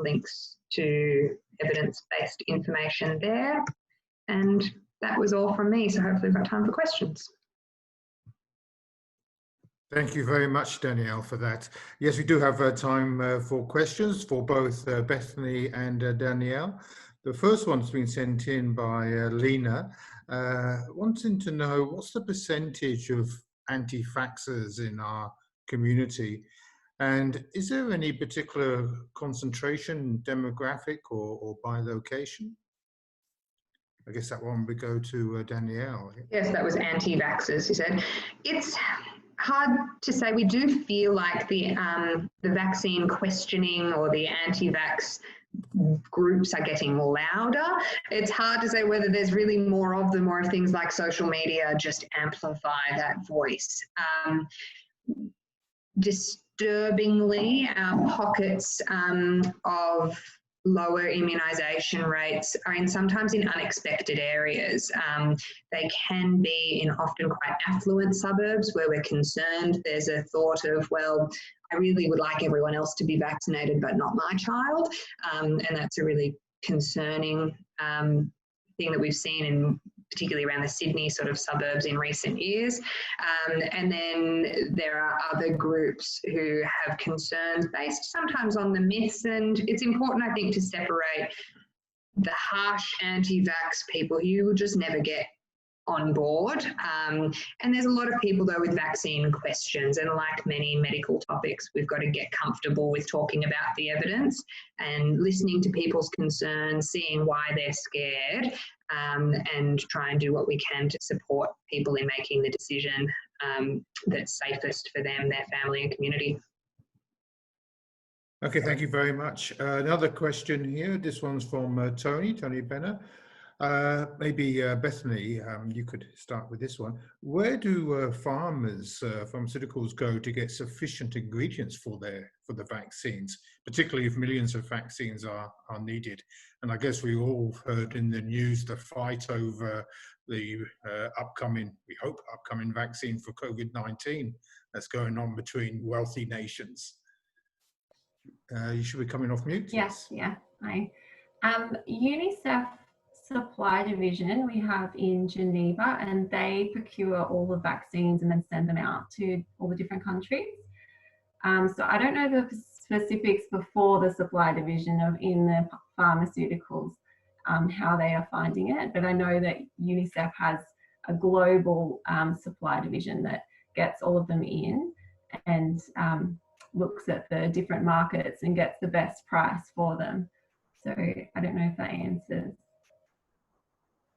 links to evidence-based information there. And that was all from me, so hopefully we've got time for questions. Thank you very much, Danielle, for that. Yes, we do have time for questions for both Bethany and Danielle. The first one's been sent in by Lena, wanting to know what's the percentage of anti-vaxxers in our community, and is there any particular concentration, demographic or by location? I guess that one would go to Danielle. Yes, that was anti-vaxxers, you said. It's hard to say. We do feel like the vaccine questioning or the anti-vax groups are getting louder. It's hard to say whether there's really more of them or if things like social media just amplify that voice. Disturbingly, our pockets of lower immunisation rates are sometimes in unexpected areas. They can be in often quite affluent suburbs where we're concerned. There's a thought of, well, I really would like everyone else to be vaccinated, but not my child. And that's a really concerning thing that we've seen, in particularly around the Sydney sort of suburbs in recent years. And then there are other groups who have concerns based sometimes on the myths. And it's important, I think, to separate the harsh anti-vax people who you will just never get on board. And there's a lot of people, though, with vaccine questions. And like many medical topics, we've got to get comfortable with talking about the evidence and listening to people's concerns, seeing why they're scared, and try and do what we can to support people in making the decision that's safest for them, their family and community. Okay, thank you very much. Another question here. This one's from Tony Benner. Maybe Bethany, you could start with this one. Where do farmers, pharmaceuticals, go to get sufficient ingredients for the vaccines, particularly if millions of vaccines are needed? And I guess we all heard in the news the fight over the we hope upcoming vaccine for COVID-19 that's going on between wealthy nations. You should be coming off mute. Yes, yeah. Hi. UNICEF supply division we have in Geneva, and they procure all the vaccines and then send them out to all the different countries. So I don't know the specifics before the supply division in the pharmaceuticals, how they are finding it, but I know that UNICEF has a global supply division that gets all of them in and looks at the different markets and gets the best price for them. So I don't know if that answers.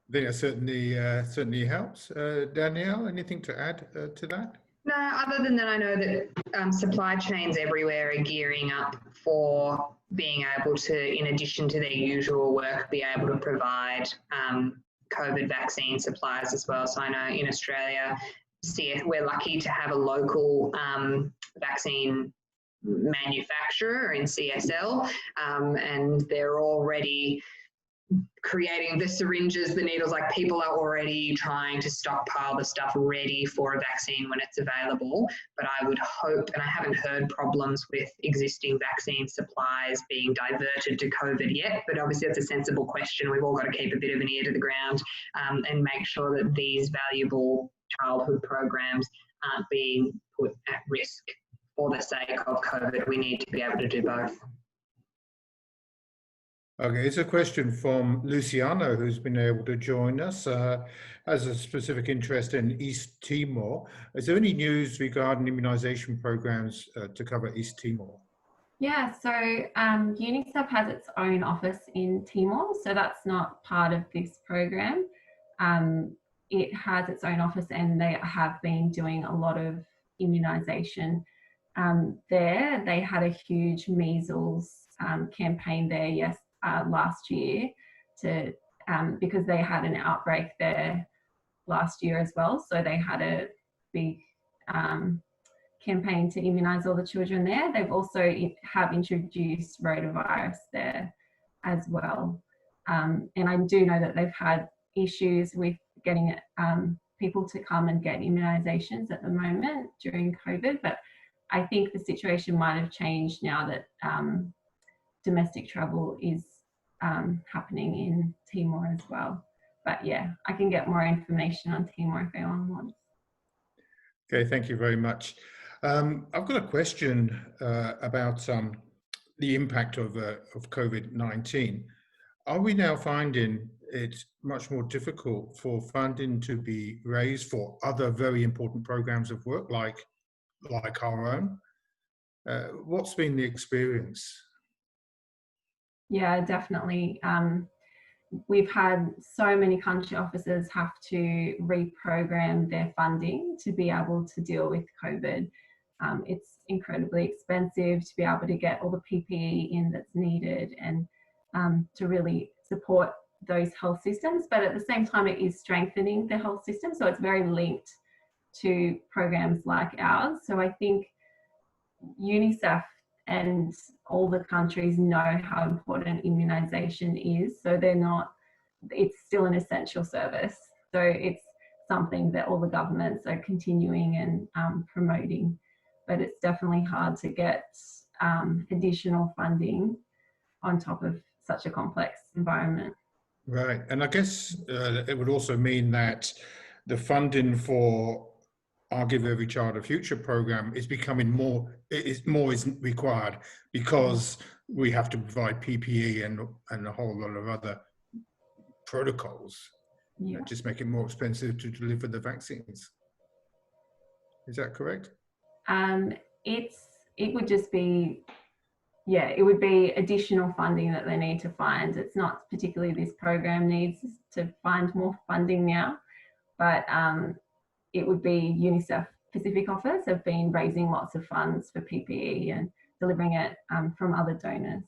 I think that certainly helps. Danielle, anything to add to that? No, other than that, I know that supply chains everywhere are gearing up for being able to, in addition to their usual work, be able to provide COVID vaccine supplies as well. So I know in Australia, we're lucky to have a local vaccine manufacturer in CSL, and they're already creating the syringes, the needles, like people are already trying to stockpile the stuff ready for a vaccine when it's available. But I would hope, and I haven't heard problems with existing vaccine supplies being diverted to COVID yet, but obviously it's a sensible question. We've all got to keep a bit of an ear to the ground and make sure that these valuable childhood programs aren't being put at risk for the sake of COVID. We need to be able to do both. Okay, it's a question from Luciano, who's been able to join us, has a specific interest in East Timor. Is there any news regarding immunisation programs to cover East Timor? Yeah, so UNICEF has its own office in Timor, so that's not part of this program. It has its own office and they have been doing a lot of immunisation there. They had a huge measles campaign there, last year to because they had an outbreak there last year as well. So they had a big campaign to immunise all the children there. They've also have introduced rotavirus there as well. And I do know that they've had issues with getting people to come and get immunisations at the moment during COVID, but I think the situation might have changed now that domestic travel is happening in Timor as well. But yeah, I can get more information on Timor if anyone wants. Okay, thank you very much. I've got a question about the impact of COVID-19. Are we now finding it much more difficult for funding to be raised for other very important programs of work like our own? What's been the experience? Yeah, definitely. We've had so many country officers have to reprogram their funding to be able to deal with COVID. It's incredibly expensive to be able to get all the PPE in that's needed and to really support those health systems. But at the same time, it is strengthening the health system. So it's very linked to programs like ours. So I think UNICEF and all the countries know how important immunisation is. So it's still an essential service. So it's something that all the governments are continuing and promoting. But it's definitely hard to get additional funding on top of such a complex environment. Right, and I guess it would also mean that the funding for our Give Every Child a Future program is becoming more is required because we have to provide PPE and a whole lot of other protocols that just make it more expensive to deliver the vaccines. Is that correct? It would just be, it would be additional funding that they need to find. It's not particularly this program needs to find more funding now, but it would be UNICEF Pacific Office have been raising lots of funds for PPE and delivering it from other donors.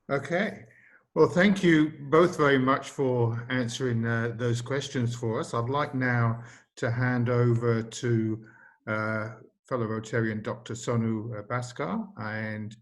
Okay. Well, thank you both very much for answering those questions for us. I'd like now to hand over to fellow Rotarian Dr. Sonu Bhaskar, and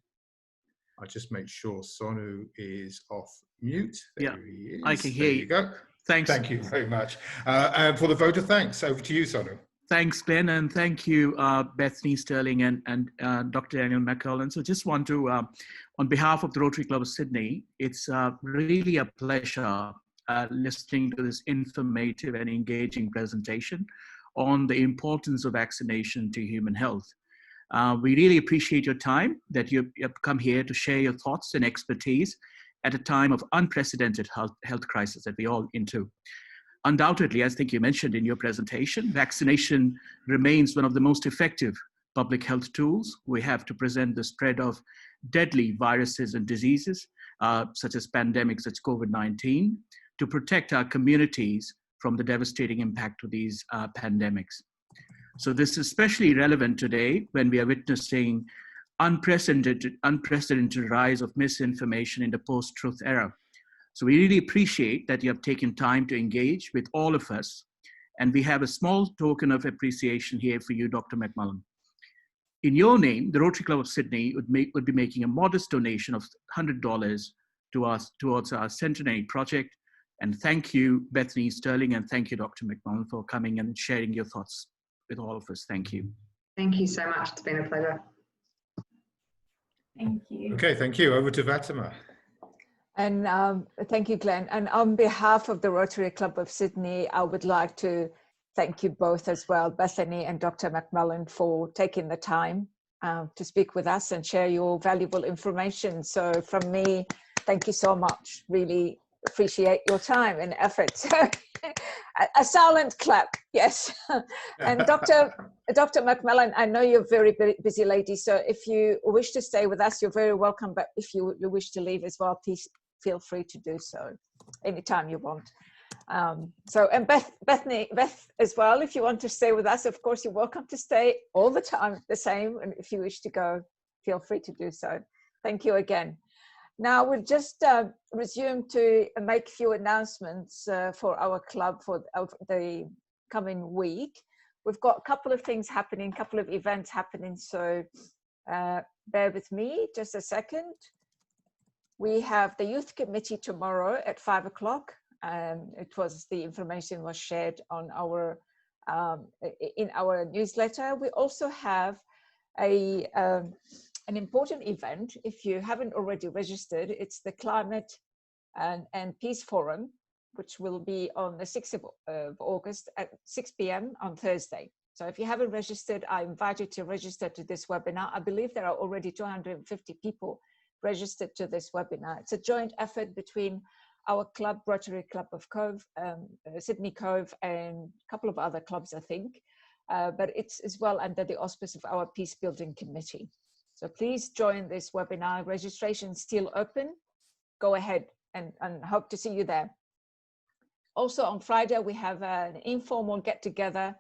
I'll just make sure Sonu is off mute. There he is. I can hear you. There you go. Thanks. Thank you very much. And for the vote of thanks, over to you, Sonu. Thanks, Glenn, and thank you, Bethany Sterling and Dr. Danielle McMullen. So just want to, on behalf of the Rotary Club of Sydney, it's really a pleasure listening to this informative and engaging presentation on the importance of vaccination to human health. We really appreciate your time that you've come here to share your thoughts and expertise at a time of unprecedented health crisis that we all into. Undoubtedly, as I think you mentioned in your presentation, vaccination remains one of the most effective public health tools we have to prevent the spread of deadly viruses and diseases, such as pandemics such as COVID-19, to protect our communities from the devastating impact of these pandemics. So this is especially relevant today when we are witnessing unprecedented rise of misinformation in the post-truth era. So we really appreciate that you have taken time to engage with all of us. And we have a small token of appreciation here for you, Dr. McMullen. In your name, the Rotary Club of Sydney would be making a modest donation of $100 towards our centenary project. And thank you, Bethany Sterling, and thank you, Dr. McMullen, for coming and sharing your thoughts with all of us. Thank you. Thank you so much. It's been a pleasure. Thank you. Okay, thank you. Over to Fatima. And thank you, Glenn. And on behalf of the Rotary Club of Sydney, I would like to thank you both as well, Bethany and Dr. McMullen, for taking the time to speak with us and share your valuable information. So from me, thank you so much. Really appreciate your time and effort. A silent clap, yes. And Dr. McMullen, I know you're a very busy lady, so if you wish to stay with us, you're very welcome. But if you wish to leave as well, please feel free to do so anytime you want. And Beth as well, if you want to stay with us, of course, you're welcome to stay all the time the same. And if you wish to go, feel free to do so. Thank you again. Now we'll just resume to make a few announcements for our club for the coming week. We've got a couple of things happening, a couple of events happening, so bear with me just a second. We have the youth committee tomorrow at 5 o'clock. The information was shared on our in our newsletter. We also have an important event. If you haven't already registered, it's the Climate and Peace Forum, which will be on the 6th of August at 6 p.m. on Thursday. So if you haven't registered, I invite you to register to this webinar. I believe there are already 250 people registered to this webinar. It's a joint effort between our club, Rotary Club of Cove, Sydney Cove, and a couple of other clubs, I think. But it's as well under the auspice of our Peace Building Committee. So please join this webinar. Registration is still open. Go ahead and hope to see you there. Also on Friday, we have an informal get-together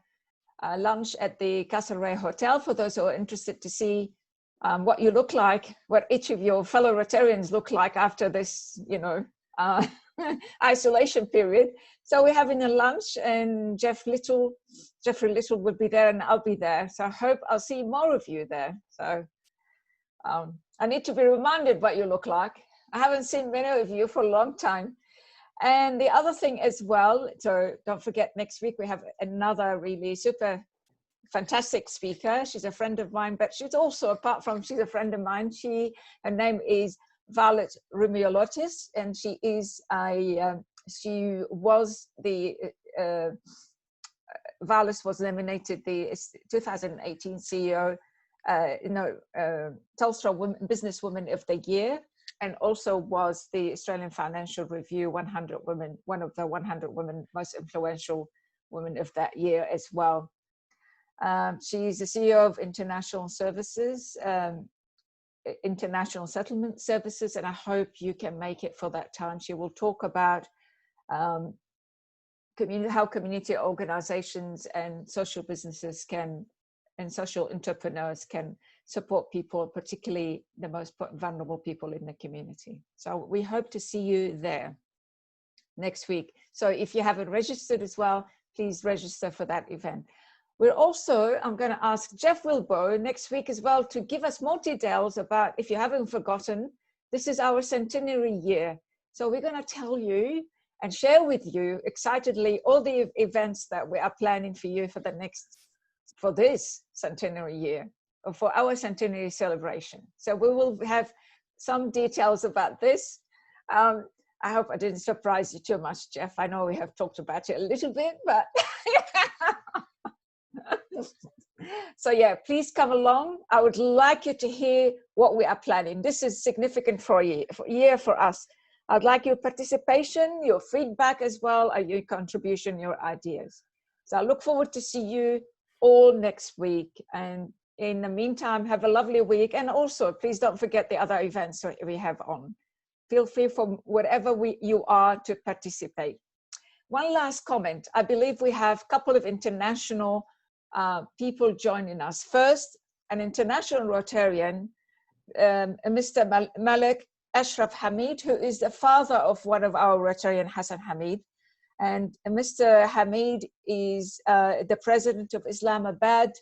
lunch at the Castlereagh Hotel for those who are interested to see what you look like, what each of your fellow Rotarians look like after this, isolation period. So we're having a lunch, and Jeffrey Little will be there, and I'll be there. So I hope I'll see more of you there. So I need to be reminded what you look like. I haven't seen many of you for a long time. And the other thing as well, so don't forget, next week we have another really super fantastic speaker. She's a friend of mine, but she's also, apart from she's a friend of mine, her name is Violet Rumiolotis, and she is Violet was nominated the 2018 CEO, Telstra Businesswoman of the Year, and also was the Australian Financial Review 100 Women, one of the 100 women most influential women of that year as well. She's the CEO of International Services, International Settlement Services, and I hope you can make it for that time. She will talk about how community organizations and social businesses and social entrepreneurs can support people, particularly the most vulnerable people in the community. So we hope to see you there next week. So if you haven't registered as well, please register for that event. We're also, I'm going to ask Jeff Wilbo next week as well to give us more details about, if you haven't forgotten, this is our centenary year. So we're going to tell you and share with you excitedly all the events that we are planning for you for this centenary year, or for our centenary celebration. So we will have some details about this. I hope I didn't surprise you too much, Jeff. I know we have talked about it a little bit, but so yeah, please come along. I would like you to hear what we are planning. This is significant for a year for us. I'd like your participation, your feedback as well, your contribution, your ideas. So I look forward to see you all next week. And in the meantime, have a lovely week. And also, please don't forget the other events that we have on. Feel free from wherever you are to participate. One last comment. I believe we have a couple of international people joining us. First, an international Rotarian, Mr. Malik Ashraf Hamid, who is the father of one of our Rotarian, Hassan Hamid. And Mr. Hamid is the president of Islamabad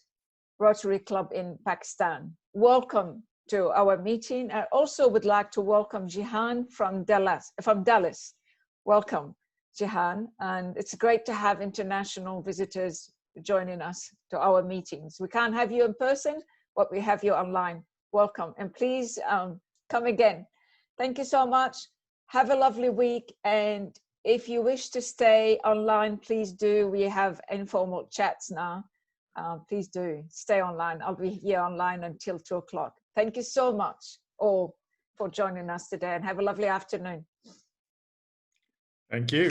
Rotary Club in Pakistan. Welcome to our meeting. I also would like to welcome Jihan from Dallas. Welcome, Jihan. And it's great to have international visitors joining us to our meetings. We can't have you in person, but we have you online. Welcome, and please come again. Thank you so much. Have a lovely week. And if you wish to stay online, please do. We have informal chats now. Please do stay online. I'll be here online until 2 o'clock. Thank you so much all for joining us today, and have a lovely afternoon. Thank you.